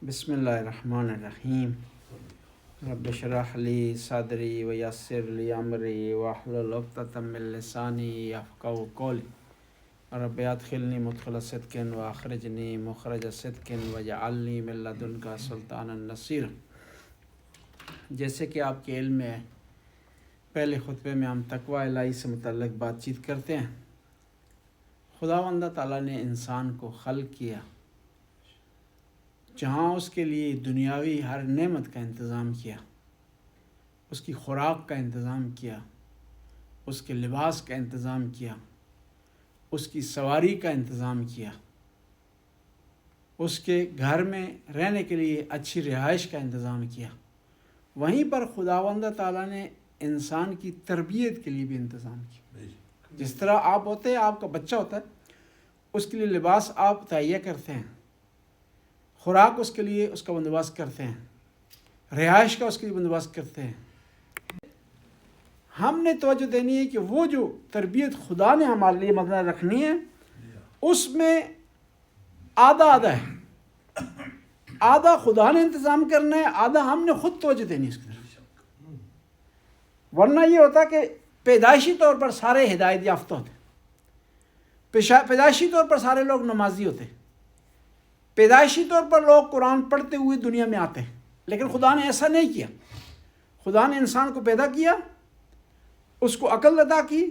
بسم اللہ الرحمن الرحیم رب اشرح لی صدری ویسر لی امری واحلل عقدۃ من لسانی یفقہوا قولی رب ادخلنی مدخل صدق واخرجنی مخرج صدق واجعلنی من لدنک سلطانا نصیرا۔ جیسے کہ آپ کے علم میں ہے، پہلے خطبے میں ہم تقوی الہی سے متعلق بات چیت کرتے ہیں۔ خداوند تعالیٰ نے انسان کو خلق کیا جہاں اس کے لیے دنیاوی ہر نعمت کا انتظام کیا، اس کی خوراک کا انتظام کیا، اس کے لباس کا انتظام کیا، اس کی سواری کا انتظام کیا، اس کے گھر میں رہنے کے لیے اچھی رہائش کا انتظام کیا۔ وہیں پر خداوند تعالیٰ نے انسان کی تربیت کے لیے بھی انتظام کیا۔ جس طرح آپ ہوتے ہیں، آپ کا بچہ ہوتا ہے، اس کے لیے لباس آپ تہیہ کرتے ہیں، خوراک اس کے لیے اس کا بندوبست کرتے ہیں، رہائش کا اس کے لیے بندوبست کرتے ہیں۔ ہم نے توجہ دینی ہے کہ وہ جو تربیت خدا نے ہمارے لیے مد نظر رکھنی ہے، اس میں آدھا آدھا ہے۔ آدھا خدا نے انتظام کرنا ہے، آدھا ہم نے خود توجہ دینی ہے اس کی طرف۔ ورنہ یہ ہوتا کہ پیدائشی طور پر سارے ہدایت یافتہ ہوتے، پیدائشی طور پر سارے لوگ نمازی ہوتے، پیدائشی طور پر لوگ قرآن پڑھتے ہوئے دنیا میں آتے ہیں، لیکن خدا نے ایسا نہیں کیا۔ خدا نے انسان کو پیدا کیا، اس کو عقل عطا کی،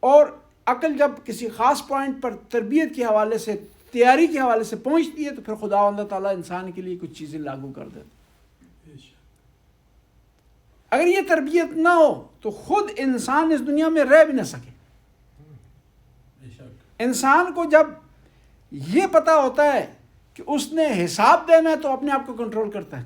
اور عقل جب کسی خاص پوائنٹ پر تربیت کے حوالے سے، تیاری کے حوالے سے پہنچتی ہے، تو پھر خداوند تعالیٰ انسان کے لیے کچھ چیزیں لاگو کر دیتا۔ اگر یہ تربیت نہ ہو تو خود انسان اس دنیا میں رہ بھی نہ سکے۔ انسان کو جب یہ پتہ ہوتا ہے کہ اس نے حساب دینا ہے تو اپنے آپ کو کنٹرول کرتا ہے۔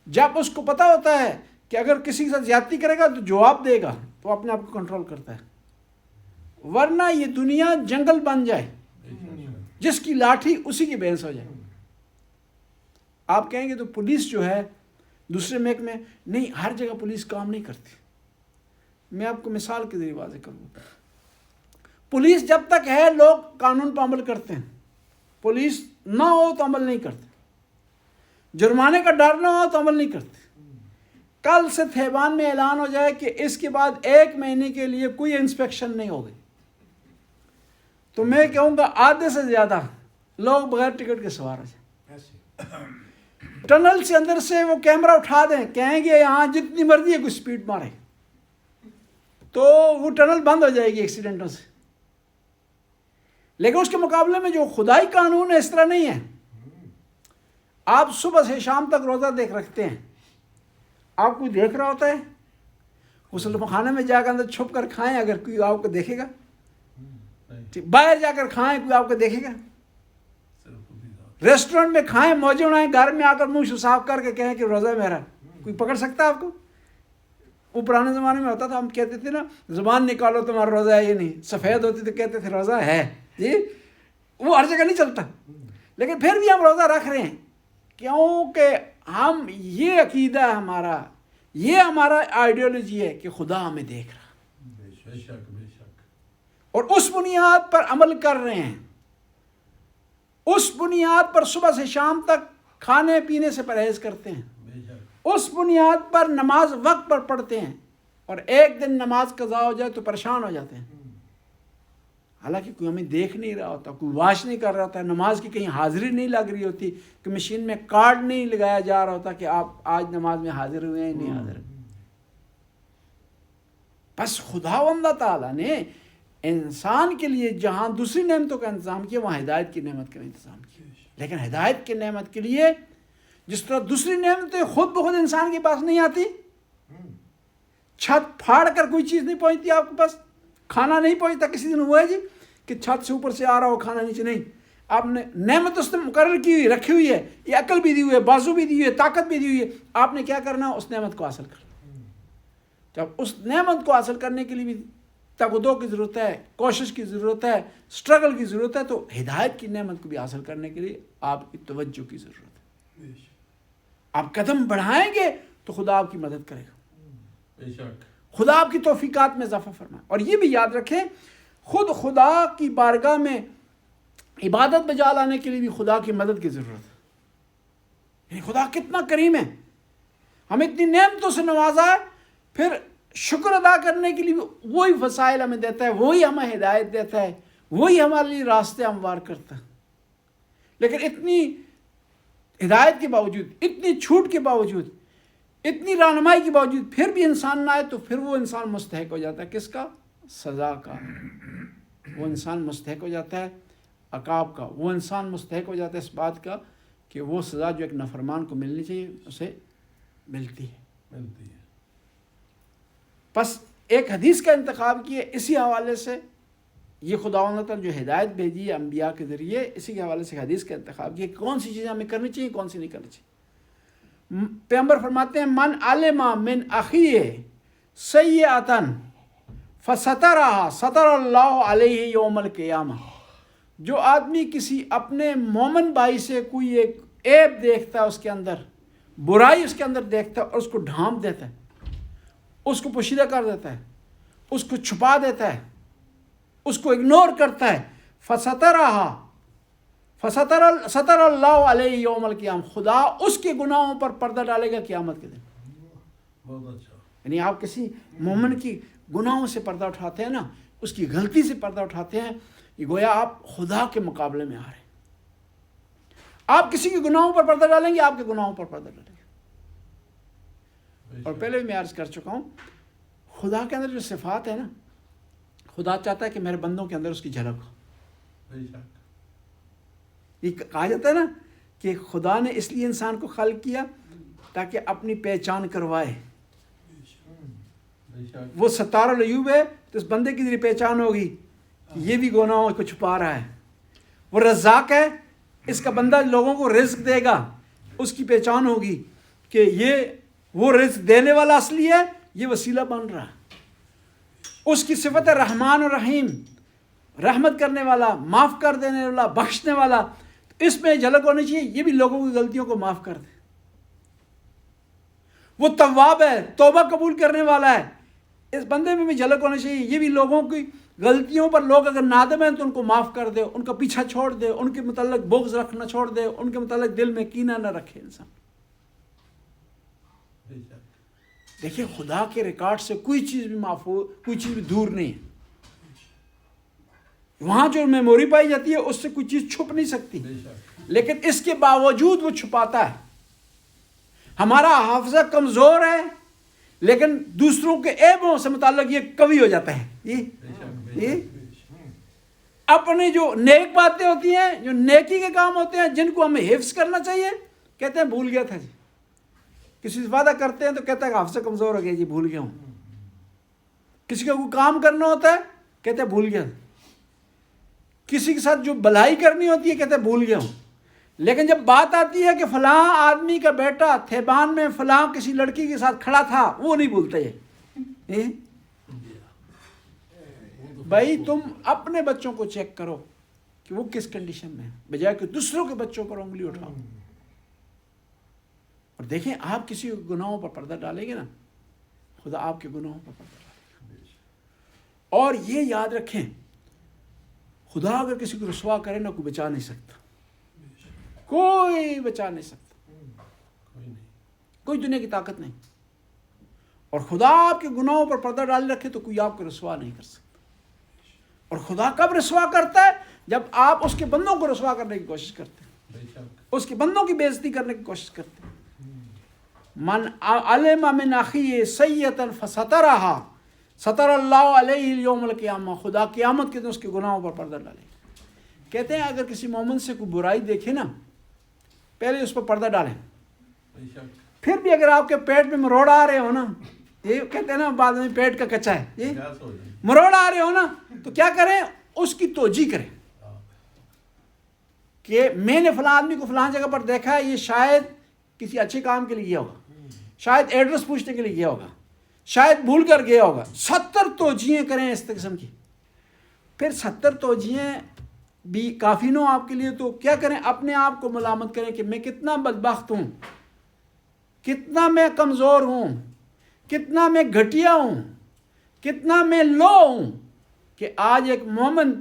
جب اس کو پتہ ہوتا ہے کہ اگر کسی کے ساتھ زیادتی کرے گا تو جواب دے گا، تو اپنے آپ کو کنٹرول کرتا ہے۔ ورنہ یہ دنیا جنگل بن جائے، جس کی لاٹھی اسی کی بھینس ہو جائے۔ آپ کہیں گے تو پولیس جو ہے دوسرے محکمے، نہیں، ہر جگہ پولیس کام نہیں کرتی۔ میں آپ کو مثال کے ذریعے واضح کروں۔ پولیس جب تک ہے لوگ قانون پر عمل کرتے ہیں، پولیس نہ ہو تو عمل نہیں کرتے، جرمانے کا ڈر نہ ہو تو عمل نہیں کرتے۔ کل سے تھیبان میں اعلان ہو جائے کہ اس کے بعد 1 مہینے کے لیے کوئی انسپیکشن نہیں ہوگی، تو میں کہوں گا آدھے سے زیادہ لوگ بغیر ٹکٹ کے سوار ہو جائیں۔ ٹنل سے اندر سے وہ کیمرہ اٹھا دیں، کہیں گے یہاں جتنی مرضی ہے کوئی سپیڈ مارے، تو وہ ٹنل بند ہو جائے گی ایکسیڈنٹوں سے۔ لیکن اس کے مقابلے میں جو خدائی قانون ہے اس طرح نہیں ہے۔ آپ صبح سے شام تک روزہ دیکھ رکھتے ہیں، آپ کوئی دیکھ رہا ہوتا ہے؟ غسل خانے میں جا کر اندر چھپ کر کھائیں، اگر کوئی آپ کو دیکھے گا؟ باہر جا کر کھائیں، کوئی آپ کو دیکھے گا؟ ریسٹورنٹ میں کھائیں، موجے اڑائیں، گھر میں آ کر منہ صاف کر کے کہیں کہ روزہ میرا، کوئی پکڑ سکتا ہے آپ کو؟ وہ پرانے زمانے میں ہوتا تھا، ہم کہتے تھے نا زبان نکالو تمہارا روزہ ہے، یہ نہیں، سفید ہوتی تو کہتے تھے روزہ ہے جی۔ وہ ہر جگہ نہیں چلتا، لیکن پھر بھی ہم روزہ رکھ رہے ہیں کیونکہ ہم یہ عقیدہ ہے ہمارا، یہ ہمارا آئیڈیالوجی ہے کہ خدا ہمیں دیکھ رہا، اور اس بنیاد پر عمل کر رہے ہیں۔ اس بنیاد پر صبح سے شام تک کھانے پینے سے پرہیز کرتے ہیں، اس بنیاد پر نماز وقت پر پڑھتے ہیں، اور ایک دن نماز قضا ہو جائے تو پریشان ہو جاتے ہیں۔ حالانکہ کوئی ہمیں دیکھ نہیں رہا ہوتا، کوئی واش نہیں کر رہا ہوتا، نماز کی کہیں حاضری نہیں لگ رہی ہوتی، کہ مشین میں کارڈ نہیں لگایا جا رہا ہوتا کہ آپ آج نماز میں حاضر ہوئے ہیں نہیں حاضر۔ بس خداوند تعالیٰ نے انسان کے لیے جہاں دوسری نعمتوں کا انتظام کیا، وہاں ہدایت کی نعمت کا انتظام کیا۔ لیکن ہدایت کی نعمت کے لیے جس طرح دوسری نعمتیں خود بخود انسان کے پاس نہیں آتی، چھت پھاڑ کر کوئی چیز نہیں پہنچتی آپ کے پاس، کھانا نہیں پہنچتا۔ کسی دن ہوا ہے جی کہ چھت سے اوپر سے آ رہا ہو کھانا نیچے نہیں، آپ نے نعمت اس نے مقرر کی ہوئی رکھی ہوئی ہے، یہ عقل بھی دی ہوئی ہے، بازو بھی دی ہوئی ہے، طاقت بھی دی ہوئی ہے، آپ نے کیا کرنا ہے؟ اس نعمت کو حاصل کرنا۔ جب اس نعمت کو حاصل کرنے کے لیے بھی تگدو کی ضرورت ہے، کوشش کی ضرورت ہے، سٹرگل کی ضرورت ہے، تو ہدایت کی نعمت کو بھی حاصل کرنے کے لیے آپ کی توجہ کی ضرورت ہے۔ آپ قدم بڑھائیں گے تو خدا آپ کی مدد کرے گا، خدا آپ کی توفیقات میں اضافہ فرمائے۔ اور یہ بھی یاد رکھیں، خود خدا کی بارگاہ میں عبادت بجا لانے کے لیے بھی خدا کی مدد کی ضرورت ہے۔ خدا کتنا کریم ہے، ہمیں اتنی نعمتوں سے نوازا ہے، پھر شکر ادا کرنے کے لیے وہی وسائل ہمیں دیتا ہے، وہی ہمیں ہدایت دیتا ہے، وہی ہمارے لیے راستے ہموار کرتا ہے۔ لیکن اتنی ہدایت کے باوجود، اتنی چھوٹ کے باوجود، اتنی رہنمائی کے باوجود پھر بھی انسان نہ آئے تو پھر وہ انسان مستحق ہو جاتا ہے کس کا؟ سزا کا۔ وہ انسان مستحق ہو جاتا ہے عقاب کا، وہ انسان مستحق ہو جاتا ہے اس بات کا کہ وہ سزا جو ایک نافرمان کو ملنی چاہیے اسے ملتی ہے۔ بس ایک حدیث کا انتخاب کیا اسی حوالے سے، یہ خداوند تعالیٰ جو ہدایت بھیجی ہے انبیاء کے ذریعے، اسی کے حوالے سے حدیث کا انتخاب کیا کہ کون سی چیزیں ہمیں کرنی چاہیے، کون سی نہیں کرنی چاہیے۔ پیغمبر فرماتے ہیں من علم من اخیہ سیئۃ فسترہا ستر اللہ علیہ یوم القیامہ، جو آدمی کسی اپنے مومن بھائی سے کوئی ایک عیب دیکھتا ہے، اس کے اندر برائی اس کے اندر دیکھتا ہے اور اس کو ڈھانپ دیتا ہے، اس کو پوشیدہ کر دیتا ہے، اس کو چھپا دیتا ہے، اس کو اگنور کرتا ہے، ستر اللہ علیہ یوم القیامہ، خدا اس کے گناہوں پر پردہ ڈالے گا قیامت کے دن۔ بہت اچھا۔ یعنی آپ کسی مومن کی گناہوں سے پردہ اٹھاتے ہیں نا، اس کی غلطی سے پردہ اٹھاتے ہیں، یہ گویا آپ خدا کے مقابلے میں آ رہے ہیں۔ آپ کسی کے گناہوں پر پردہ ڈالیں گے، آپ کے گناہوں پر پردہ ڈالیں گے۔ اور پہلے بھی میں عرض کر چکا ہوں، خدا کے اندر جو صفات ہے نا، خدا چاہتا ہے کہ میرے بندوں کے اندر اس کی جھلک ہو۔ یہ کہا جاتا ہے نا کہ خدا نے اس لیے انسان کو خلق کیا تاکہ اپنی پہچان کروائے۔ وہ ستار العیوب ہے تو اس بندے کی ذریعے پہچان ہوگی کہ یہ بھی گناہوں کو چھپا رہا ہے۔ وہ رزاق ہے، اس کا بندہ لوگوں کو رزق دے گا، اس کی پہچان ہوگی کہ یہ وہ رزق دینے والا اصلی ہے، یہ وسیلہ بن رہا ہے۔ اس کی صفت ہے رحمان اور رحیم، رحمت کرنے والا، معاف کر دینے والا، بخشنے والا، اس میں جھلک ہونی چاہیے یہ بھی لوگوں کی غلطیوں کو معاف کر دے۔ وہ تواب ہے، توبہ قبول کرنے والا ہے، اس بندے میں بھی جھلک ہونا چاہیے یہ بھی لوگوں کی غلطیوں پر لوگ اگر نادم ہیں تو ان کو معاف کر دے، ان کا پیچھا چھوڑ دے، ان کے متعلق بغض رکھنا چھوڑ دے، ان کے متعلق دل میں کینہ نہ رکھے انسان۔ دیکھیں خدا کے ریکارڈ سے کوئی چیز بھی معاف ہو، کوئی چیز بھی دور نہیں ہے۔ وہاں جو میموری پائی جاتی ہے اس سے کوئی چیز چھپ نہیں سکتی، لیکن اس کے باوجود وہ چھپاتا ہے۔ ہمارا حافظہ کمزور ہے لیکن دوسروں کے عیبوں سے متعلق یہ قوی ہو جاتا ہے۔ یہ اپنی جو نیک باتیں ہوتی ہیں، جو نیکی کے کام ہوتے ہیں، جن کو ہمیں حفظ کرنا چاہیے، کہتے ہیں بھول گیا تھا جی۔ کسی سے وعدہ کرتے ہیں تو کہتا ہے کہ حافظہ کمزور ہو گیا جی، بھول گیا ہوں۔ کسی کا کوئی کام کرنا ہوتا ہے کہتے ہیں بھول گیا۔ کسی کے ساتھ جو بھلائی کرنی ہوتی ہے کہتے ہیں بھول گیا ہوں۔ لیکن جب بات آتی ہے کہ فلاں آدمی کا بیٹا تھیبان میں فلاں کسی لڑکی کے ساتھ کھڑا تھا، وہ نہیں بھولتا یہ۔ بھائی تم اپنے بچوں کو چیک کرو کہ وہ کس کنڈیشن میں ہے، بجائے کہ دوسروں کے بچوں پر انگلی اٹھاؤ۔ اور دیکھیں آپ کسی گناہوں پر پردہ ڈالیں گے نا، خدا آپ کے گناہوں پر پردہ ڈالے گا۔ اور یہ یاد رکھیں، خدا اگر کسی کو رسوا کرے نا، کوئی بچا نہیں سکتا، کوئی بچا نہیں سکتا، کوئی دنیا کی طاقت نہیں۔ اور خدا آپ کے گناہوں پر پردہ ڈال رکھے تو کوئی آپ کو رسوا نہیں کر سکتا۔ اور خدا کب رسوا کرتا ہے؟ جب آپ اس کے بندوں کو رسوا کرنے کی کوشش کرتے ہیں، اس کے بندوں کی بے عزتی کرنے کی کوشش کرتے ہیں۔ من علم من اخیہ سیئۃ فسترہا ستر اللہ علیہ یوم القیامہ، خدا قیامت کے دن اس کے گناہوں پر پردہ ڈالے۔ کہتے ہیں اگر کسی مومن سے کوئی برائی دیکھے نا، پہلے اس پر پردہ ڈالیں۔ پھر بھی اگر آپ کے پیٹ میں مروڑ آ رہے ہو نا، یہ کہتے ہیں نا بعد میں پیٹ کا کچا ہے، یہ مروڑ آ رہے ہو نا، تو کیا کریں؟ اس کی توجیہ کریں کہ میں نے فلاں آدمی کو فلاں جگہ پر دیکھا ہے، یہ شاید کسی اچھے کام کے لیے گیا ہوگا، شاید ایڈریس پوچھنے کے لیے گیا ہوگا، شاید بھول کر گیا ہوگا۔ 70 توجیہیں کریں اس قسم کی۔ پھر 70 توجیہیں بھی کافی نہ ہو آپ کے لیے تو کیا کریں؟ اپنے آپ کو ملامت کریں کہ میں کتنا بدبخت ہوں، کتنا میں کمزور ہوں، کتنا میں گھٹیا ہوں، کتنا میں لو ہوں کہ آج ایک مومن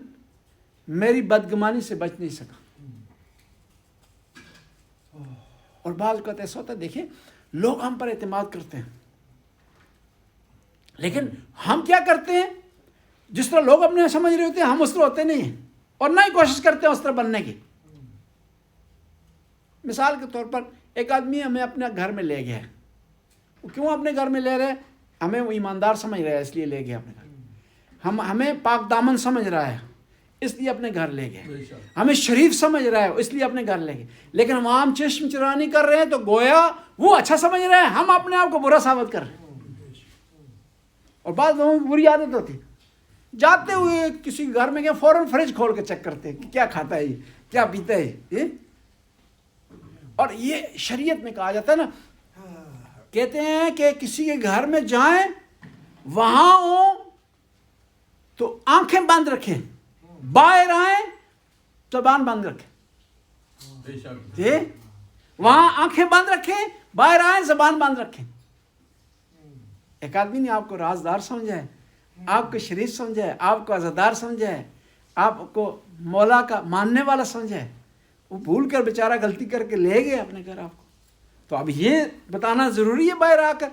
میری بدگمانی سے بچ نہیں سکا۔ اور بعض اوقات ایسا ہوتا ہے، دیکھیں لوگ ہم پر اعتماد کرتے ہیں، لیکن ہم کیا کرتے ہیں، جس طرح لوگ اپنے سمجھ رہے ہوتے ہیں ہم اس طرح ہوتے نہیں ہیں، اور نہ ہی کوشش کرتے ہیں اس طرح بننے کی۔ مثال کے طور پر ایک آدمی ہمیں اپنے گھر میں لے گیا ہے، وہ کیوں اپنے گھر میں لے رہے؟ ہمیں وہ ایماندار سمجھ رہا ہے اس لیے لے گیا اپنے گھر، ہمیں پاک دامن سمجھ رہا ہے اس لیے اپنے گھر لے گئے، ہمیں شریف سمجھ رہا ہے اس لیے اپنے گھر لے گئے، لیکن ہم عام چشم چرانی کر رہے ہیں تو گویا وہ اچھا سمجھ رہے ہیں، ہم اپنے آپ کو برا ثابت کر رہے ہیں۔ اور بعض لوگوں کی بری عادت ہوتی ہے، جاتے ہوئے کسی گھر میں گئے فوراً فریج کھول کے چیک کرتے ہیں کہ کیا کھاتا ہے یہ، کیا پیتا ہے یہ۔ اور یہ شریعت میں کہا جاتا ہے نا، کہتے ہیں کہ کسی کے گھر میں جائیں وہاں ہوں تو آنکھیں بند رکھیں، باہر آئیں زبان بند رکھیں، وہاں آنکھیں بند رکھیں، باہر آئیں زبان بند رکھیں۔ ایک آدمی نے آپ کو رازدار سمجھا ہے، آپ کو شریف سمجھا ہے، آپ کو عزادار سمجھا ہے، آپ کو مولا کا ماننے والا سمجھا ہے، وہ بھول کر بیچارہ غلطی کر کے لے گئے اپنے گھر آپ کو، تو اب یہ بتانا ضروری ہے باہر آ کر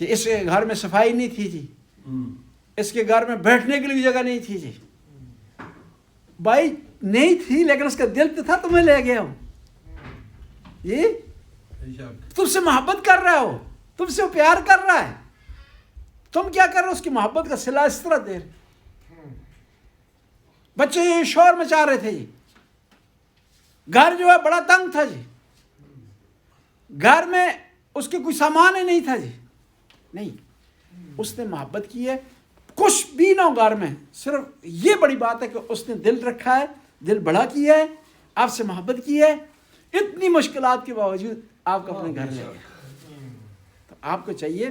کہ اس کے گھر میں صفائی نہیں تھی جی، اس کے گھر میں بیٹھنے کے لیے جگہ نہیں تھی جی۔ بھائی نہیں تھی لیکن اس کا دل تو تھا، تمہیں لے گیا ہوں، یہ تم سے محبت کر رہا ہو، تم سے وہ پیار کر رہا ہے، تم کیا کر رہے ہو؟ اس کی محبت کا صلہ اس طرح دے رہے۔ بچے یہ شور مچا رہے تھے جی، گھر جو ہے بڑا تنگ تھا جی، گھر میں اس کے کوئی سامان ہی نہیں تھا جی، نہیں، اس نے محبت کی ہے، کچھ بھی نہ ہو گھر میں، صرف یہ بڑی بات ہے کہ اس نے دل رکھا ہے، دل بڑا کیا ہے، آپ سے محبت کی ہے، اتنی مشکلات کے باوجود آپ کو اپنے گھر لے گیا۔ تو آپ کو چاہیے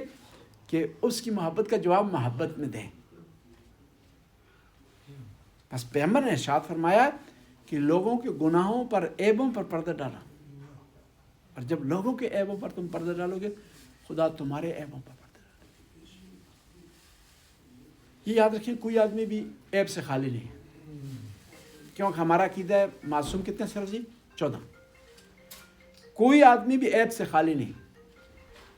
کہ اس کی محبت کا جواب محبت میں دیں۔ بس پیغمبر نے ارشاد فرمایا کہ لوگوں کے گناہوں پر، عیبوں پر پردہ ڈالا، اور جب لوگوں کے عیبوں پر تم پردہ ڈالو گے خدا تمہارے عیبوں پر پردہ ڈالے گا۔ یہ یاد رکھیں، کوئی آدمی بھی عیب سے خالی نہیں ہے، کیونکہ ہمارا عقیدہ ہے معصوم کتنے صرف جی 14، کوئی آدمی بھی عیب سے خالی نہیں،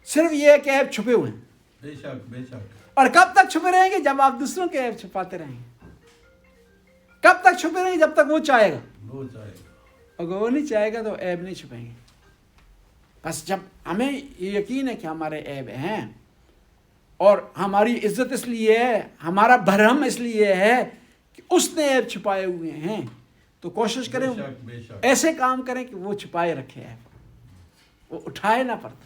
صرف یہ ہے کہ عیب چھپے ہوئے ہیں، بے شک بے شک۔ اور کب تک چھپے رہیں گے؟ جب آپ دوسروں کے عیب چھپاتے رہیں گے۔ کب تک چھپے رہیں گے؟ جب تک وہ چاہے گا، وہ چاہے گا، اگر وہ نہیں چاہے گا تو عیب نہیں چھپیں گے۔ بس جب ہمیں یہ یقین ہے کہ ہمارے عیب ہیں اور ہماری عزت اس لیے ہے، ہمارا بھرم اس لیے ہے کہ اس نے عیب چھپائے ہوئے ہیں، تو کوشش کریں بے شک بے شک۔ ایسے کام کریں کہ وہ چھپائے رکھے عیب، وہ اٹھائے نہ پڑتا،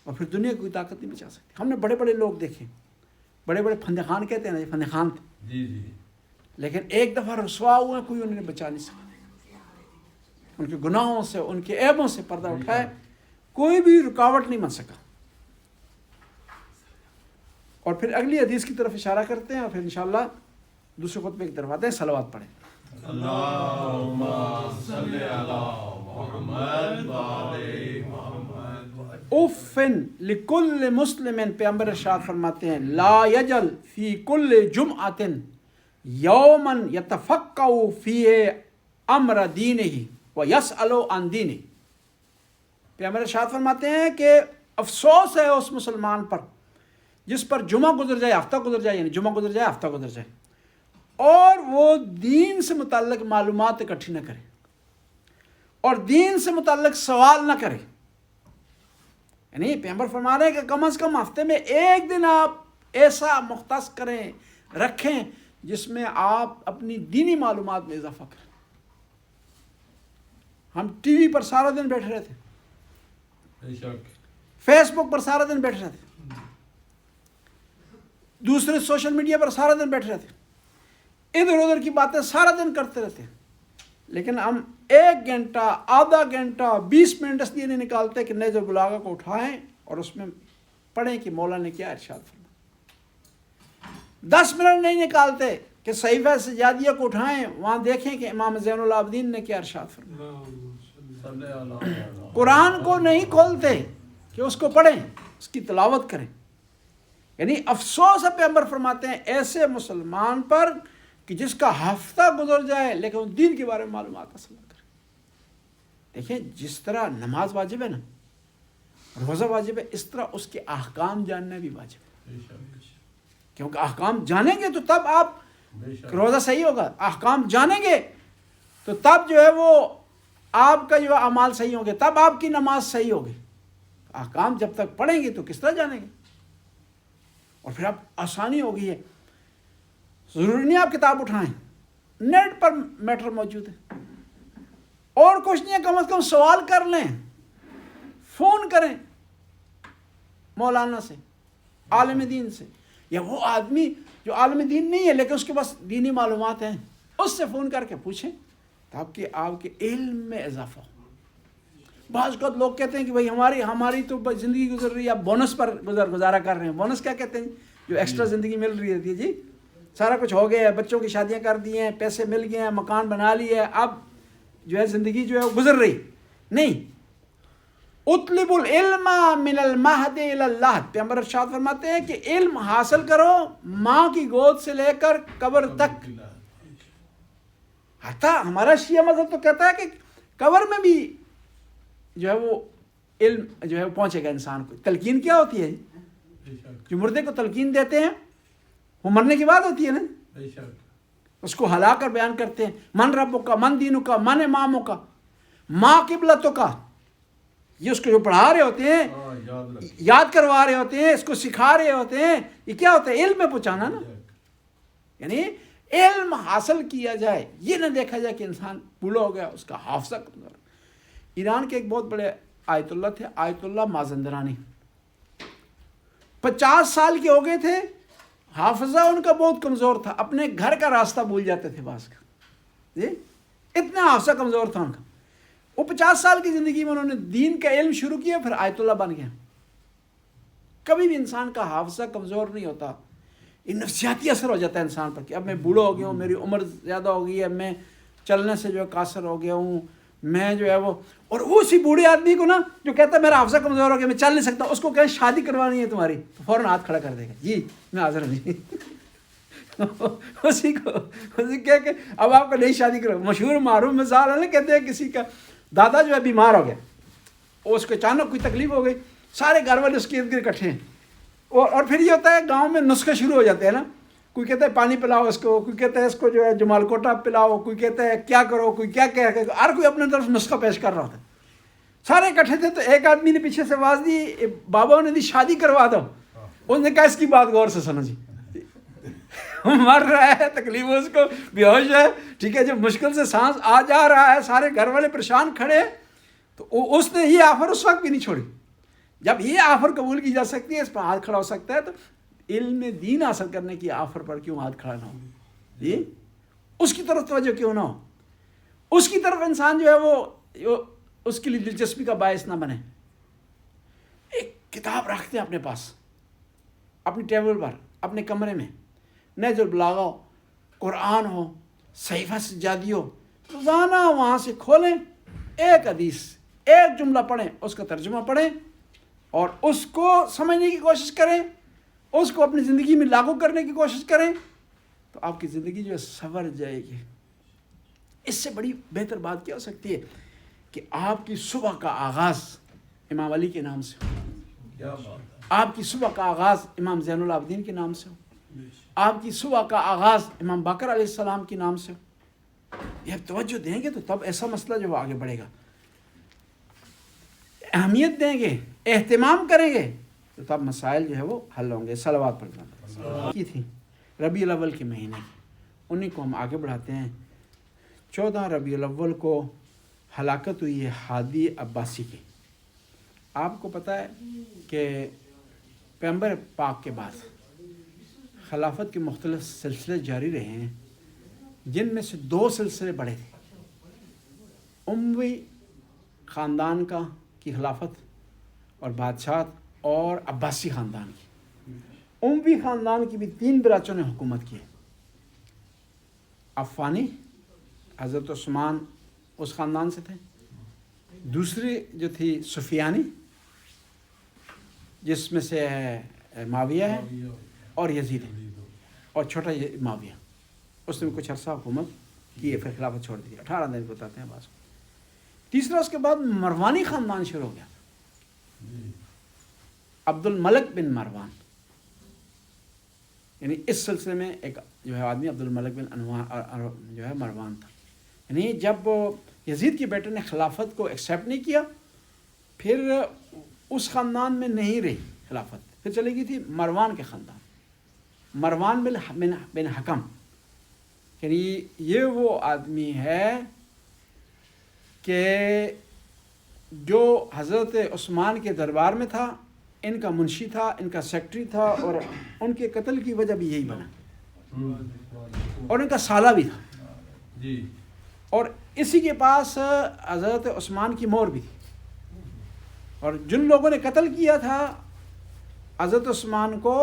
اور پھر دنیا کوئی طاقت نہیں بچا سکتی۔ ہم نے بڑے بڑے لوگ دیکھے، بڑے بڑے فندے خان کہتے ہیں نا، یہ فندے خان تھے، جی جی، لیکن ایک دفعہ رسوا ہوئے، کوئی انہیں بچا نہیں سکا، ان کے گناہوں سے، ان کے عیبوں سے پردہ اٹھائے، کوئی بھی رکاوٹ نہیں بن سکا۔ اور پھر اگلی حدیث کی طرف اشارہ کرتے ہیں، اور پھر انشاءاللہ دوسرے خطبے کی طرف آتے ہیں۔ صلوات پڑھیں۔ اللہم صلی علی محمد و علی محمد۔ اوفن لکل مسلم، پیغمبر ارشاد فرماتے ہیں لا یجل فی کل جمعۃ یوما یتفقہ فیہ امر دینہ و یسأل عن دینہ۔ پیغمبر ارشاد فرماتے ہیں کہ افسوس ہے اس مسلمان پر جس پر جمعہ گزر جائے، ہفتہ گزر جائے، یعنی جمعہ گزر جائے، ہفتہ گزر جائے، اور وہ دین سے متعلق معلومات اکٹھی نہ کرے اور دین سے متعلق سوال نہ کرے۔ یعنی پیغمبر فرما رہے ہیں کہ کم از کم ہفتے میں ایک دن آپ ایسا مختص کریں، رکھیں جس میں آپ اپنی دینی معلومات میں اضافہ کریں۔ ہم ٹی وی پر سارا دن بیٹھے رہتے، بے شک، فیس بک پر سارا دن بیٹھے رہتے، دوسرے سوشل میڈیا پر سارا دن بیٹھے رہتے، ادھر ادھر کی باتیں سارا دن کرتے رہتے، لیکن ہم 1 گھنٹہ، آدھا گھنٹہ، 20 منٹ اس لیے نہیں نکالتے کہ نہج البلاغہ کو اٹھائیں اور اس میں پڑھیں کہ مولا نے کیا ارشاد فرمایا۔ 10 منٹ نہیں نکالتے کہ صحیفہ سجادیہ کو اٹھائیں، وہاں دیکھیں کہ امام زین العابدین نے کیا ارشاد فرمایا۔ صلی علی محمد۔ قرآن کو نہیں کھولتے کہ اس کو پڑھیں، اس کی تلاوت کریں۔ یعنی افسوس ہے، پیغمبر فرماتے ہیں ایسے مسلمان پر کہ جس کا ہفتہ گزر جائے لیکن دین کے بارے میں معلومات حاصل نہ کرے۔ دیکھیں جس طرح نماز واجب ہے نا، روزہ واجب ہے، اس طرح اس کے احکام جاننا بھی واجب ہے، بے شک کیونکہ احکام جانیں گے تو تب آپ بے شک روزہ صحیح ہوگا، احکام جانیں گے تو تب جو ہے وہ آپ کا جو اعمال صحیح ہوں گے، تب آپ کی نماز صحیح ہوگی۔ احکام جب تک پڑھیں گے تو کس طرح جانیں گے؟ اور پھر آپ آسانی ہوگی ہے، ضروری نہیں آپ کتاب اٹھائیں، نیٹ پر میٹر موجود ہے، اور کچھ نہیں ہے، کم از کم سوال کر لیں، فون کریں مولانا سے، عالم دین سے، یا وہ آدمی جو عالم دین نہیں ہے لیکن اس کے پاس دینی معلومات ہیں، اس سے فون کر کے پوچھیں تاکہ آپ کے علم میں اضافہ ہو۔ بعض اوقات لوگ کہتے ہیں کہ بھائی ہماری تو زندگی گزر رہی ہے، آپ بونس پر گزارا کر رہے ہیں۔ بونس کیا کہتے ہیں؟ جو ایکسٹرا زندگی مل رہی ہے جی، سارا کچھ ہو گیا ہے، بچوں کی شادیاں کر دی ہیں، پیسے مل گئے ہیں، مکان بنا لیے ہے، اب جو ہے زندگی جو ہے وہ گزر رہی نہیں۔ اطلب العلم من المہد الی اللحد، پیغمبر ارشاد فرماتے ہیں کہ علم حاصل کرو ماں کی گود سے لے کر قبر تک۔ حتیٰ ہمارا شیعہ مذہب تو کہتا ہے کہ قبر میں بھی جو ہے وہ علم جو ہے پہنچے گا انسان کو۔ تلقین کیا ہوتی ہے؟ بے شک جو مردے کو تلقین دیتے ہیں وہ مرنے کی بات ہوتی ہے نا، بے شک اس کو ہلا کر بیان کرتے ہیں، من ربک کا، من دینک کا، من امامک کا، ما قبلتک کا۔ یہ اس کو جو پڑھا رہے ہوتے ہیں، ہاں یاد رکھ یاد کروا رہے ہوتے ہیں، اس کو سکھا رہے ہوتے ہیں، یہ کیا ہوتا ہے؟ علم میں پہنچانا نا، یعنی علم حاصل کیا جائے، یہ نہ دیکھا جائے کہ انسان بوڑھا ہو گیا، اس کا حافظہ کمزور۔ ایران کے ایک بہت بڑے آیت اللہ تھے، آیت اللہ مازندرانی، 50 سال کے ہو گئے تھے، حافظہ ان کا بہت کمزور تھا، اپنے گھر کا راستہ بھول جاتے تھے بعض کا، جی اتنا حافظہ کمزور تھا ان کا۔ وہ 50 سال کی زندگی میں انہوں نے دین کا علم شروع کیا، پھر آیت اللہ بن گیا۔ کبھی بھی انسان کا حافظہ کمزور نہیں ہوتا، یہ نفسیاتی اثر ہو جاتا ہے انسان پر کہ اب میں بوڑھا ہو گیا ہوں، میری عمر زیادہ ہو گئی ہے، میں چلنے سے جو ہے قاصر ہو گیا ہوں، میں جو ہے وہ، اور اسی بوڑھے آدمی کو نا جو کہتا ہے میرا حافظہ کمزور ہو گیا، میں چل نہیں سکتا، اس کو کہیں شادی کروانی ہے تمہاری، تو فوراً ہاتھ کھڑا کر دے گا، جی میں حاضر ہوں جی اسی کہہ کے اب آپ کو نئی شادی کرو۔ مشہور معروف مثال ہے نا، کہتے ہیں کسی کا دادا جو ہے بیمار ہو گیا، اور اس کو اچانک کوئی تکلیف ہو گئی، سارے گھر والے اس کے ارد گرد اکٹھے ہیں، اور پھر یہ ہوتا ہے گاؤں میں نسخے شروع ہو جاتے ہیں نا، کوئی کہتا ہے پانی پلاؤ اس کو، کوئی کہتا ہے اس کو جو ہے جمال کوٹا پلاؤ، کوئی کہتا ہے کیا کرو، کوئی کیا کہہ کے، ہر کوئی اپنے طرف نسخہ پیش کر رہا ہوتا ہے۔ سارے اکٹھے تھے تو ایک آدمی نے پیچھے سے آواز دی، بابا نے دی شادی کروا دو۔ اس نے کہا اس کی بات غور سے سنو جی، مر رہا ہے، تکلیف ہے، اس کو بے ہوش ہے، ٹھیک ہے، جب مشکل سے سانس آ جا رہا ہے، سارے گھر والے پریشان کھڑے، تو اس نے یہ آفر اس وقت بھی نہیں چھوڑی۔ جب یہ آفر قبول کی جا سکتی ہے، اس پر ہاتھ کھڑا ہو سکتا ہے، تو علم دین حاصل کرنے کی آفر پر کیوں ہاتھ کھڑا نہ ہو؟ جی اس کی طرف توجہ کیوں نہ ہو؟ اس کی طرف انسان جو ہے وہ اس کے لیے دلچسپی کا باعث نہ بنے۔ ایک کتاب رکھتے ہیں اپنے پاس، اپنی ٹیبل پر، اپنے کمرے میں، نہج البلاغہ ہو، قرآن ہو، صحیفہ سجادی ہو، روزانہ وہاں سے کھولیں، ایک حدیث، ایک جملہ پڑھیں، اس کا ترجمہ پڑھیں اور اس کو سمجھنے کی کوشش کریں، اس کو اپنی زندگی میں لاگو کرنے کی کوشش کریں، تو آپ کی زندگی جو ہے سنور جائے گی۔ اس سے بڑی بہتر بات کیا ہو سکتی ہے کہ آپ کی صبح کا آغاز امام علی کے نام سے ہو، کیا بات ہے، آپ کی صبح کا آغاز امام زین العابدین کے نام سے ہو، آپ کی صبح کا آغاز امام باقر علیہ السلام کے نام سے ہو۔ یہ آپ توجہ دیں گے تو تب ایسا مسئلہ جو آگے بڑھے گا، اہمیت دیں گے، اہتمام کریں گے، تو تب مسائل جو ہے وہ حل ہوں گے۔ صلوات پڑھنا کی تھی ربیع الاول کے مہینے کی، انہیں کو ہم آگے بڑھاتے ہیں۔ 14 ربیع الاول کو ہلاکت ہوئی ہے ہادی عباسی کی۔ آپ کو پتہ ہے کہ پیغمبر پاک کے بعد خلافت کے مختلف سلسلے جاری رہے ہیں، جن میں سے 2 سلسلے بڑے تھے، اموی خاندان کی خلافت اور بادشاہت، اور عباسی خاندان کی۔ اموی خاندان کی بھی 3 برانچوں نے حکومت کی۔ عفانی، حضرت عثمان اس خاندان سے تھے، دوسری جو تھی سفیانی جس میں سے معاویہ ہے اور یزید ہے، اور چھوٹا معاویہ، اس نے کچھ عرصہ حکومت کی ہے، پھر خلافت چھوڑ دی۔ 18 دن بتاتے ہیں بعض کو۔ تیسرا اس کے بعد مروانی خاندان شروع ہو گیا، جی عبد الملک بن مروان، یعنی اس سلسلے میں ایک جو ہے آدمی عبد الملک بن جو ہے مروان تھا. یعنی جب یزید کے بیٹے نے خلافت کو ایکسیپٹ نہیں کیا، پھر اس خاندان میں نہیں رہی خلافت، پھر چلی گئی تھی مروان کے خاندان، مروان بن حکم. یعنی یہ وہ آدمی ہے کہ جو حضرت عثمان کے دربار میں تھا، ان کا منشی تھا، ان کا سیکٹری تھا، اور ان کے قتل کی وجہ بھی یہی بنا، اور ان کا سالہ بھی تھا. جی اور اسی کے پاس حضرت عثمان کی مہر بھی تھی، اور جن لوگوں نے قتل کیا تھا حضرت عثمان کو،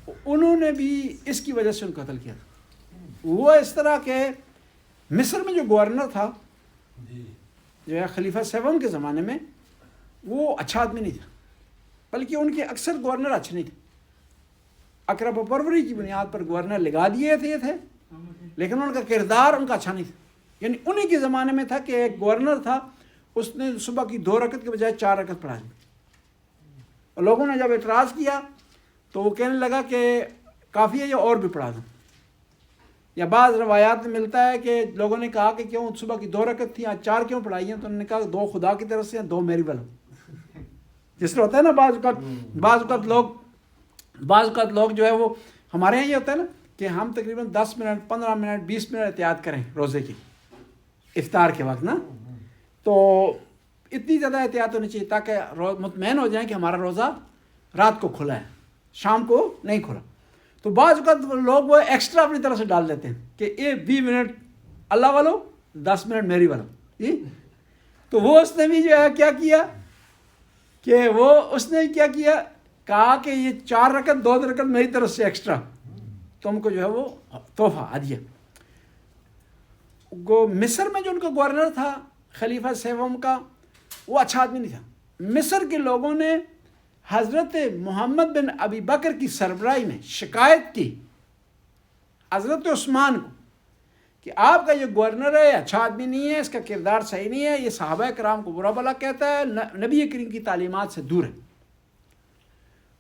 انہوں نے بھی اس کی وجہ سے ان کو قتل کیا تھا. وہ اس طرح کہ مصر میں جو گورنر تھا جی جو ہے خلیفہ سیوم کے زمانے میں، وہ اچھا آدمی نہیں تھا، بلکہ ان کے اکثر گورنر اچھے نہیں تھے. اقرب و پروری کی بنیاد پر گورنر لگا دیے تھے، لیکن ان کا کردار ان کا اچھا نہیں تھا. یعنی انہی کے زمانے میں تھا کہ ایک گورنر تھا، اس نے صبح کی 2 رکعت کے بجائے 4 رکعت پڑھا دی، اور لوگوں نے جب اعتراض کیا تو وہ کہنے لگا کہ کافی ہے یا اور بھی پڑھا دوں. یا بعض روایات میں ملتا ہے کہ لوگوں نے کہا کہ کیوں صبح کی 2 رکعت تھی، آج 4 کیوں پڑھائی ہیں؟ تو انہوں نے کہا 2 خدا کی طرف سے ہیں، 2 میری بلو. جس طرح ہوتا ہے نا بعض اوقات لوگ جو ہے وہ ہمارے یہاں یہ ہوتا ہے نا کہ ہم تقریباً 10 منٹ 15 منٹ 20 منٹ احتیاط کریں روزے کی افطار کے وقت نا، تو اتنی زیادہ احتیاط ہونی چاہیے تاکہ مطمئن ہو جائیں کہ ہمارا روزہ رات کو کھلا ہے، شام کو نہیں کھلا. تو بعض اوقات لوگ وہ ایکسٹرا اپنی طرف سے ڈال دیتے ہیں کہ یہ 20 منٹ اللہ والو 10 منٹ میری والو جی. تو وہ اس نے بھی جو ہے کیا کیا کہ اس نے کیا کیا، کہا کہ یہ 4 رکعت 2 رکعت میری طرف سے ایکسٹرا تم کو جو ہے وہ تحفہ ہدیہ. مصر میں جو ان کا گورنر تھا خلیفہ سیوم کا، وہ اچھا آدمی نہیں تھا. مصر کے لوگوں نے حضرت محمد بن ابی بکر کی سربراہی میں شکایت کی حضرت عثمان کو کہ آپ کا یہ گورنر ہے، اچھا آدمی نہیں ہے، اس کا کردار صحیح نہیں ہے، یہ صحابہ کرام کو برا بھلا کہتا ہے، نبی کریم کی تعلیمات سے دور ہے.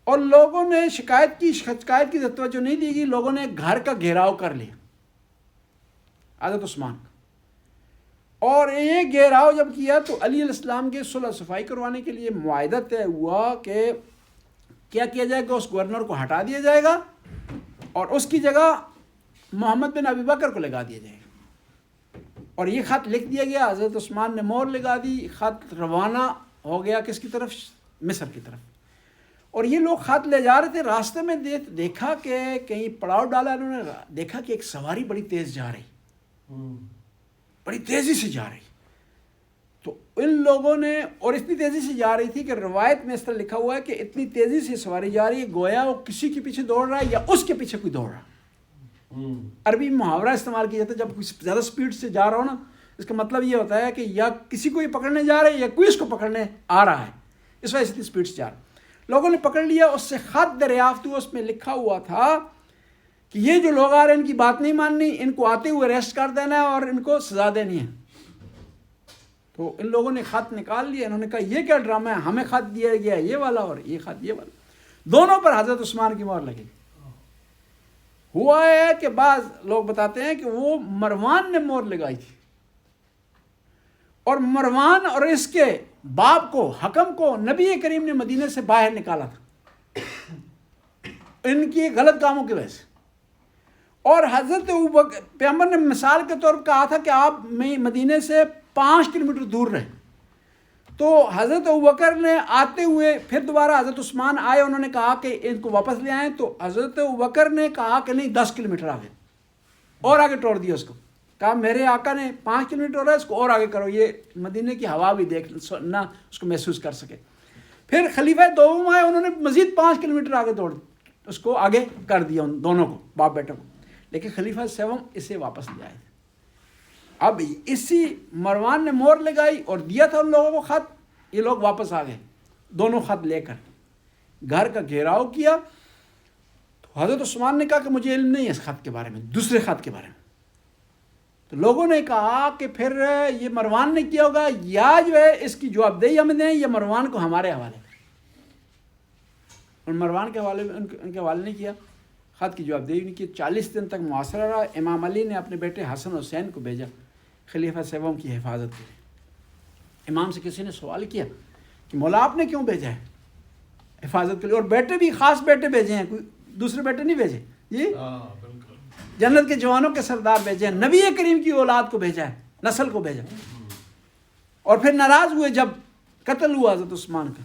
اور لوگوں نے شکایت کی توجہ نہیں دی گئی، لوگوں نے گھر کا گھیراؤ کر لیا حضرت عثمان کا. اور یہ گھیراؤ جب کیا تو علی علیہ السلام کے صلح صفائی کروانے کے لیے معاہدہ طے ہوا کہ کیا کیا جائے گا، اس گورنر کو ہٹا دیا جائے گا اور اس کی جگہ محمد بن ابی بکر کو لگا دیا جائے گا. اور یہ خط لکھ دیا گیا، حضرت عثمان نے مہر لگا دی، خط روانہ ہو گیا کس کی طرف؟ مصر کی طرف. اور یہ لوگ خط لے جا رہے تھے، راستے میں دیکھا کہ کہیں پڑاؤ ڈالا، انہوں نے دیکھا کہ ایک سواری بڑی تیز جا رہی، بڑی تیزی سے جا رہی. تو ان لوگوں نے، اور اتنی تیزی سے جا رہی تھی کہ روایت میں اس طرح لکھا ہوا ہے کہ اتنی تیزی سے سواری جا رہی ہے گویا وہ کسی کے پیچھے دوڑ رہا ہے یا اس کے پیچھے کوئی دوڑ رہا ہے. عربی محاورہ استعمال کیا جاتا ہے جب کوئی زیادہ سپیڈ سے جا رہا ہو نا، اس کا مطلب یہ ہوتا ہے کہ یا کسی کو یہ پکڑنے جا رہا ہے یا کوئی اس کو پکڑنے آ رہا ہے، اس وجہ سے اتنی سپیڈ سے جا رہا ہے. لوگوں نے پکڑ لیا، اس سے خط دریافت ہوا، اس میں لکھا ہوا تھا کہ یہ جو لوگ آ رہے ہیں ان کی بات نہیں ماننی، ان کو آتے ہوئے اریسٹ کر دینا ہے اور ان کو سزا دینی ہے. تو ان لوگوں نے خط نکال لیا، انہوں نے کہا یہ کیا ڈرامہ ہے، ہمیں خط دیا گیا یہ والا اور یہ خط یہ والا، دونوں پر حضرت عثمان کی مہر لگی. ہوا ہے کہ بعض لوگ بتاتے ہیں کہ وہ مروان نے مہر لگائی تھی، اور مروان اور اس کے باپ کو حکم کو نبی کریم نے مدینے سے باہر نکالا تھا ان کی غلط کاموں کی وجہ سے. اور حضرت پیغمبر نے مثال کے طور پر کہا تھا کہ آپ مدینے سے 5 کلومیٹر دور رہے. تو حضرت ابوبکر نے آتے ہوئے پھر دوبارہ حضرت عثمان آئے، انہوں نے کہا کہ ان کو واپس لے آئیں. تو حضرت ابوبکر نے کہا کہ نہیں 10 کلومیٹر آگے، اور آگے توڑ دیا اس کو، کہا میرے آقا نے 5 کلومیٹر ہو رہا ہے، اس کو اور آگے کرو، یہ مدینے کی ہوا بھی دیکھ نہ اس کو محسوس کر سکے. پھر خلیفہ دوم آئے، انہوں نے مزید 5 کلومیٹر آگے توڑ اس کو آگے کر دیا ان دونوں کو، باپ بیٹے کو. لیکن خلیفہ سیوم اسے واپس لے آئے. اب اسی مروان نے مہر لگائی اور دیا تھا ان لوگوں کو خط، یہ لوگ واپس آ گئے دونوں خط لے کر، گھر کا گھیراؤ کیا. تو حضرت عثمان نے کہا کہ مجھے علم نہیں ہے اس خط کے بارے میں، دوسرے خط کے بارے میں. تو لوگوں نے کہا کہ پھر یہ مروان نے کیا ہوگا، یا جو ہے اس کی جواب دہی ہمیں دیں، یا مروان کو ہمارے حوالے کریں۔ اور مروان کے حوالے میں ان کے حوالے نہیں کیا، خط کی جواب دہی نہیں کی۔ 40 دن تک محاصرہ رہا۔ امام علی نے اپنے بیٹے حسن حسین کو بھیجا خلیفہ سوم کی حفاظت کے لیے۔ امام سے کسی نے سوال کیا کہ مولا آپ نے کیوں بھیجا ہے حفاظت کے لیے؟ اور بیٹے بھی خاص بیٹے بھیجے ہیں، کوئی دوسرے بیٹے نہیں بھیجے، جی بالکل جنت کے جوانوں کے سردار بھیجے ہیں، نبی کریم کی اولاد کو بھیجا ہے، نسل کو بھیجا۔ اور پھر ناراض ہوئے جب قتل ہوا حضرت عثمان کا،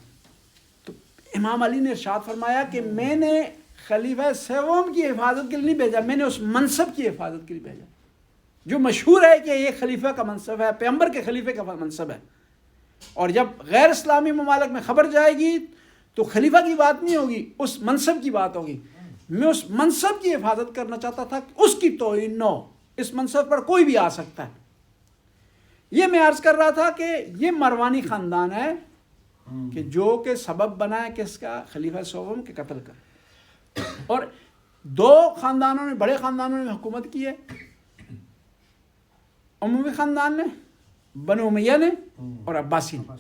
تو امام علی نے ارشاد فرمایا کہ میں نے خلیفہ سوم کی حفاظت کے لیے نہیں بھیجا، میں نے اس منصب کی حفاظت کے لیے بھیجا جو مشہور ہے کہ یہ خلیفہ کا منصب ہے، پیغمبر کے خلیفے کا منصب ہے۔ اور جب غیر اسلامی ممالک میں خبر جائے گی تو خلیفہ کی بات نہیں ہوگی، اس منصب کی بات ہوگی۔ میں اس منصب کی حفاظت کرنا چاہتا تھا کہ اس کی توہین نہ ہو، اس منصب پر کوئی بھی آ سکتا ہے۔ یہ میں عرض کر رہا تھا کہ یہ مروانی خاندان ہے کہ جو کہ سبب بنا ہے کس کا؟ خلیفہ سوم کے قتل کا۔ اور دو خاندانوں نے، بڑے خاندانوں نے حکومت کی ہے، اموی خاندان نے، بنو امیہ نے اور عباسی نے۔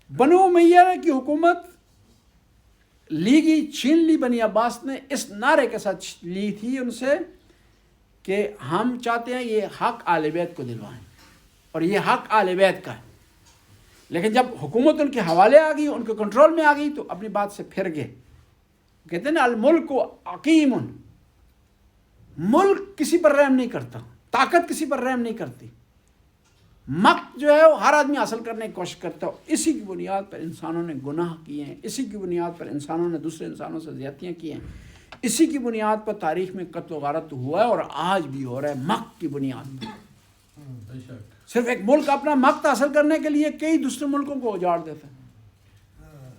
بنو امیہ کی حکومت لیگی چھین لی بنی عباس نے، اس نعرے کے ساتھ لی تھی ان سے کہ ہم چاہتے ہیں یہ حق آل بیت کو دلوائیں، اور یہ حق آل بیت کا ہے۔ لیکن جب حکومت ان کے حوالے آ گئی، ان کے کنٹرول میں آ گئی، تو اپنی بات سے پھر گئے۔ کہتے ہیں نا الملک عقیم، ملک کسی پر رحم نہیں کرتا، طاقت کسی پر رحم نہیں کرتی، مقت جو ہے وہ ہر آدمی حاصل کرنے کی کوشش کرتا ہے۔ اسی کی بنیاد پر انسانوں نے گناہ کیے ہیں، اسی کی بنیاد پر انسانوں نے دوسرے انسانوں سے زیادتیاں کی ہیں، اسی کی بنیاد پر تاریخ میں قتل و غارت ہوا ہے، اور آج بھی ہو رہا ہے مقت کی بنیاد پر۔ صرف ایک ملک اپنا مقت حاصل کرنے کے لیے کئی دوسرے ملکوں کو اجاڑ دیتا ہے۔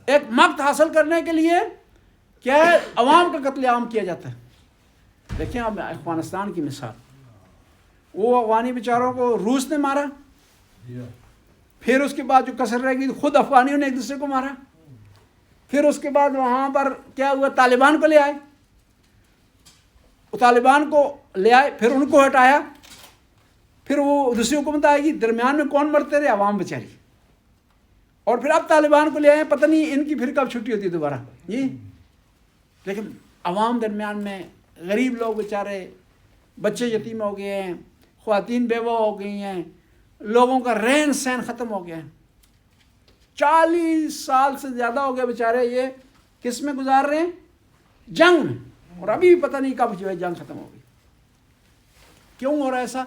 ایک مقت حاصل کرنے کے لیے کیا ہے؟ عوام کا قتل عام کیا جاتا ہے۔ دیکھیں اب افغانستان کی مثال، وہ افغانی بیچاروں کو روس نے مارا، پھر اس کے بعد جو کسر رہ گئی خود افغانیوں نے ایک دوسرے کو مارا، پھر اس کے بعد وہاں پر کیا ہوا؟ طالبان کو لے آئے، طالبان کو لے آئے، پھر ان کو ہٹایا، پھر وہ دوسری حکومت آئے گی، درمیان میں کون مرتے رہے؟ عوام بیچاری۔ اور پھر اب طالبان کو لے آئے، پتہ نہیں ان کی پھر کب چھٹی ہوتی ہے دوبارہ، جی لیکن عوام درمیان میں غریب لوگ بیچارے، بچے یتیم ہو گئے ہیں، خواتین بیوہ ہو گئی ہیں، لوگوں کا رہن سہن ختم ہو گیا ہے۔ 40 سال سے زیادہ ہو گئے بیچارے یہ کس میں گزار رہے ہیں؟ جنگ میں، اور ابھی بھی پتہ نہیں کب جو ہے جنگ ختم ہو گئی۔ کیوں ہو رہا ہے ایسا؟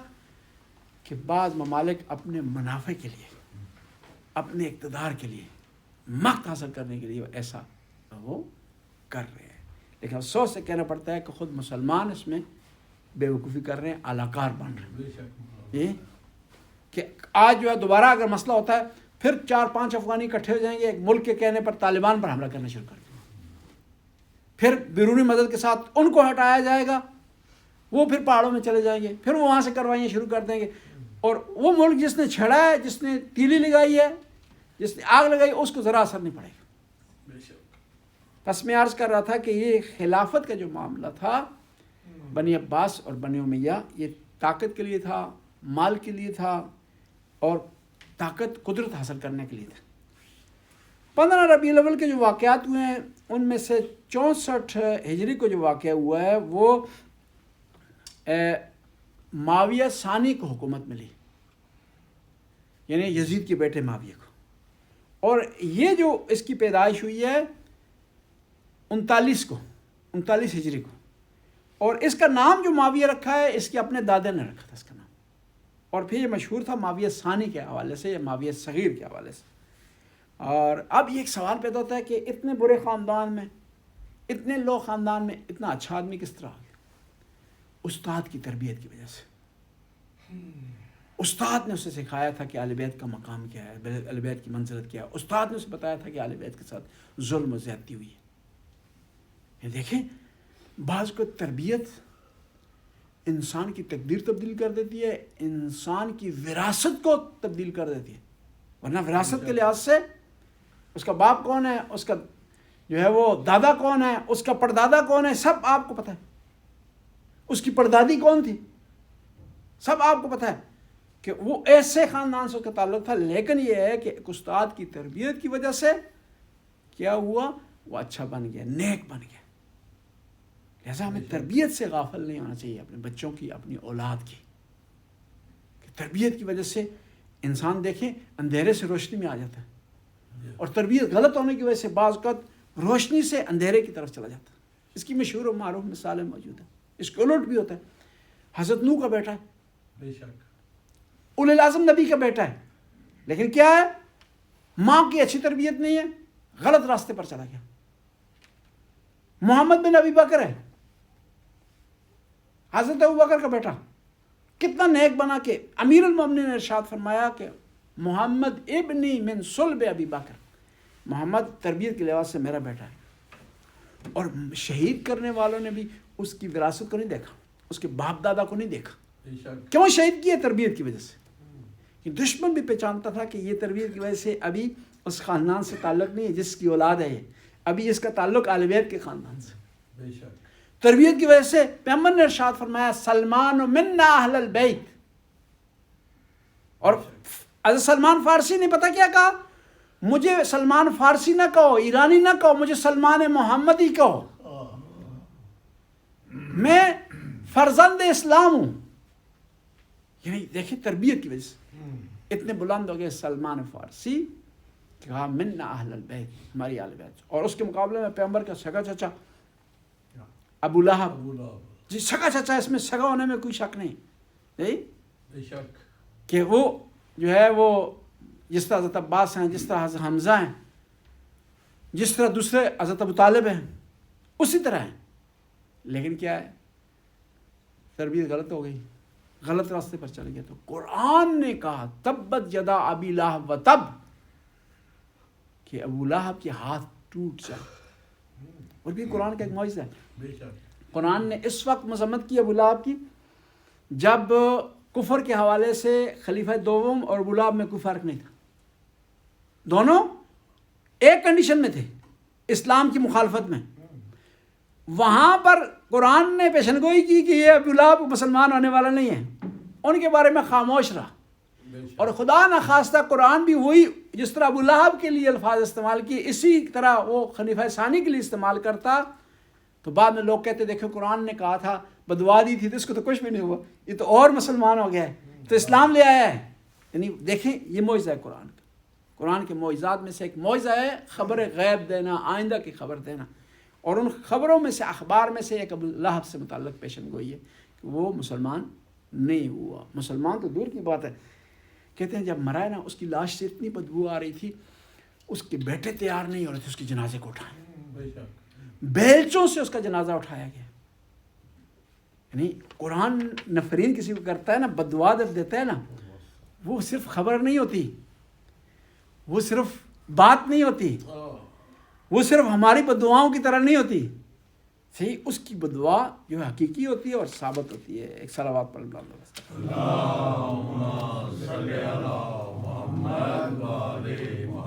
کہ بعض ممالک اپنے منافع کے لیے، اپنے اقتدار کے لیے، مقت حاصل کرنے کے لیے ایسا وہ کر رہے ہیں۔ لیکن افسوس سے کہنا پڑتا ہے کہ خود مسلمان اس میں بے وقوفی کر رہے ہیں، اعلیٰ بن رہے ہیں۔ یہ کہ آج جو ہے دوبارہ اگر مسئلہ ہوتا ہے، پھر 4-5 افغانی اکٹھے ہو جائیں گے، ایک ملک کے کہنے پر طالبان پر حملہ کرنا شروع کر دیں گے، پھر بیرونی مدد کے ساتھ ان کو ہٹایا جائے گا، وہ پھر پہاڑوں میں چلے جائیں گے، پھر وہ وہاں سے کروائیاں شروع کر دیں گے، اور وہ ملک جس نے چھڑا ہے، جس نے تیلی لگائی ہے، جس نے آگ لگائی، اس کو ذرا اثر نہیں پڑے گا۔ بس میں عرض کر رہا تھا کہ یہ خلافت کا جو معاملہ تھا، بنی عباس اور بنی امیہ، یہ طاقت کے لیے تھا، مال کے لیے تھا، اور طاقت قدرت حاصل کرنے کے لیے تھا۔ 15 ربیع الاول کے جو واقعات ہوئے ہیں، ان میں سے 64 ہجری کو جو واقعہ ہوا ہے وہ معاویہ ثانی کو حکومت ملی، یعنی یزید کے بیٹے معاویہ کو، اور یہ جو اس کی پیدائش ہوئی ہے 39 ہجری کو، اور اس کا نام جو معاویہ رکھا ہے اس کے اپنے دادے نے رکھا تھا اس کا نام، اور پھر یہ مشہور تھا معاویہ ثانی کے حوالے سے یا معاویہ صغیر کے حوالے سے۔ اور اب یہ ایک سوال پیدا ہوتا ہے کہ اتنے برے خاندان میں، اتنے لو خاندان میں اتنا اچھا آدمی کس طرح آ گیا؟ استاد کی تربیت کی وجہ سے۔ استاد نے اسے سکھایا تھا کہ اہل بیت کا مقام کیا ہے، اہل بیت کی منزلت کیا ہے، استاد نے اسے بتایا تھا کہ اہل بیت کے ساتھ ظلم و زیادتی ہوئی ہے۔ یہ دیکھیں، بعض کو تربیت انسان کی تقدیر تبدیل کر دیتی ہے، انسان کی وراثت کو تبدیل کر دیتی ہے، ورنہ وراثت کے لحاظ سے اس کا باپ کون ہے، اس کا جو ہے وہ دادا کون ہے، اس کا پردادا کون ہے، سب آپ کو پتہ ہے، اس کی پردادی کون تھی، سب آپ کو پتہ ہے کہ وہ ایسے خاندان سے اس کا تعلق تھا، لیکن یہ ہے کہ ایک استاد کی تربیت کی وجہ سے کیا ہوا، وہ اچھا بن گیا، نیک بن گیا۔ لہذا ہمیں تربیت سے غافل نہیں ہونا چاہیے، اپنے بچوں کی، اپنی اولاد کی، کہ تربیت کی وجہ سے انسان دیکھیں اندھیرے سے روشنی میں آ جاتا ہے، اور تربیت غلط ہونے کی وجہ سے بعض اوقات روشنی سے اندھیرے کی طرف چلا جاتا ہے۔ اس کی مشہور و معروف مثالیں موجود ہیں۔ اس کے الٹ بھی ہوتا ہے۔ حضرت نوح کا بیٹا ہے، بے شک، اولو العزم نبی کا بیٹا ہے، لیکن کیا ہے، ماں کی اچھی تربیت نہیں ہے، غلط راستے پر چلا گیا۔ محمد بن ابی بکر ہے، حضرت ابو بکر کا بیٹا، کتنا نیک بنا کہ امیر المومنین نے ارشاد فرمایا کہ محمد ابنی من صلب ابی بکر، محمد تربیت کے لحاظ سے میرا بیٹا ہے۔ اور شہید کرنے والوں نے بھی اس کی وراثت کو نہیں دیکھا، اس کے باپ دادا کو نہیں دیکھا۔ بے شک، کیوں شہید کیے؟ تربیت کی وجہ سے۔ کہ دشمن بھی پہچانتا تھا کہ یہ تربیت کی وجہ سے ابھی اس خاندان سے تعلق نہیں ہے جس کی اولاد ہے، یہ ابھی اس کا تعلق اہل بیت کے خاندان سے۔ بے شک، تربیت کی وجہ سے پیغمبر نے ارشاد فرمایا سلمان منا اہل البیت، اور حضرت سلمان فارسی نے پتہ کیا کہا، مجھے سلمان فارسی نہ کہو، ایرانی نہ کہو، مجھے سلمان محمدی کہو، میں فرزند اسلام ہوں۔ یعنی دیکھیں تربیت کی وجہ سے اتنے بلند ہو گئے سلمان فارسی، کہا منا اہل البیت، ہماری اہل بیت۔ اور اس کے مقابلے میں پیغمبر کا سگا چچا ابو لہب، ابو لہب، جی سگا چچا، اس میں سگا ہونے میں کوئی شک نہیں، نہیں بے شک، کہ وہ جو ہے وہ جس طرح حضرت عباس ہیں، جس طرح حضرت حمزہ ہیں، جس طرح دوسرے حضرت ابو طالب ہیں، اسی طرح ہیں، لیکن کیا ہے، تربیت غلط ہو گئی، غلط راستے پر چل گیا۔ تو قرآن نے کہا تبت یدا ابی لہب و تب، کہ ابو لہب کے ہاتھ ٹوٹ جائے۔ اور بھی قرآن کا ایک معجزہ ہے، بے شک، قرآن نے اس وقت مذمت کی ابو لہب کی جب کفر کے حوالے سے خلیفہ دوم اور ابو لہب میں کوئی فرق نہیں تھا، دونوں ایک کنڈیشن میں تھے، اسلام کی مخالفت میں۔ وہاں پر قرآن نے پیشن گوئی کی کہ یہ ابو لہب مسلمان ہونے والا نہیں ہے، ان کے بارے میں خاموش رہا۔ بے شک، اور خدا نخواستہ قرآن بھی وہی جس طرح ابو لہب کے لیے الفاظ استعمال کیے، اسی طرح وہ خلیفہ ثانی کے لیے استعمال کرتا، تو بعد میں لوگ کہتے دیکھو قرآن نے کہا تھا، بدوا دی تھی تو اس کو تو کچھ بھی نہیں ہوا، یہ تو اور مسلمان ہو گیا ہے، تو اسلام لے آیا ہے۔ یعنی دیکھیں یہ معجزہ ہے قرآن کا، قرآن کے معجزات میں سے ایک معجزہ ہے خبر غیب دینا، آئندہ کی خبر دینا، اور ان خبروں میں سے، اخبار میں سے ایک ابو لہب سے متعلق پیشن گوئی ہے کہ وہ مسلمان نہیں ہوا۔ مسلمان تو دور کی بات ہے، کہتے ہیں جب مرا ہے نا، اس کی لاش سے اتنی بدبو آ رہی تھی، اس کے بیٹے تیار نہیں ہو رہے تھے اس کے جنازے کو اٹھائیں، بے شک، بیلچوں سے اس کا جنازہ اٹھایا گیا۔ یعنی قرآن نفرین کسی کو کرتا ہے نا، بددعا جب دیتا ہے نا، وہ صرف خبر نہیں ہوتی، وہ صرف بات نہیں ہوتی، وہ صرف ہماری بددعاؤں کی طرح نہیں ہوتی، صحیح اس کی بددعا جو ہے حقیقی ہوتی ہے اور ثابت ہوتی ہے۔ ایک صلوات پڑھ لو۔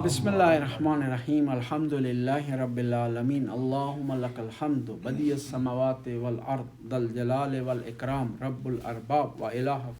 بسم اللہ الرحمن الرحیم، الحمد للہ رب العالمین، اللہم لک الحمد بدیع السماوات والارض ذا الجلال والاکرام، رب الارباب و الہ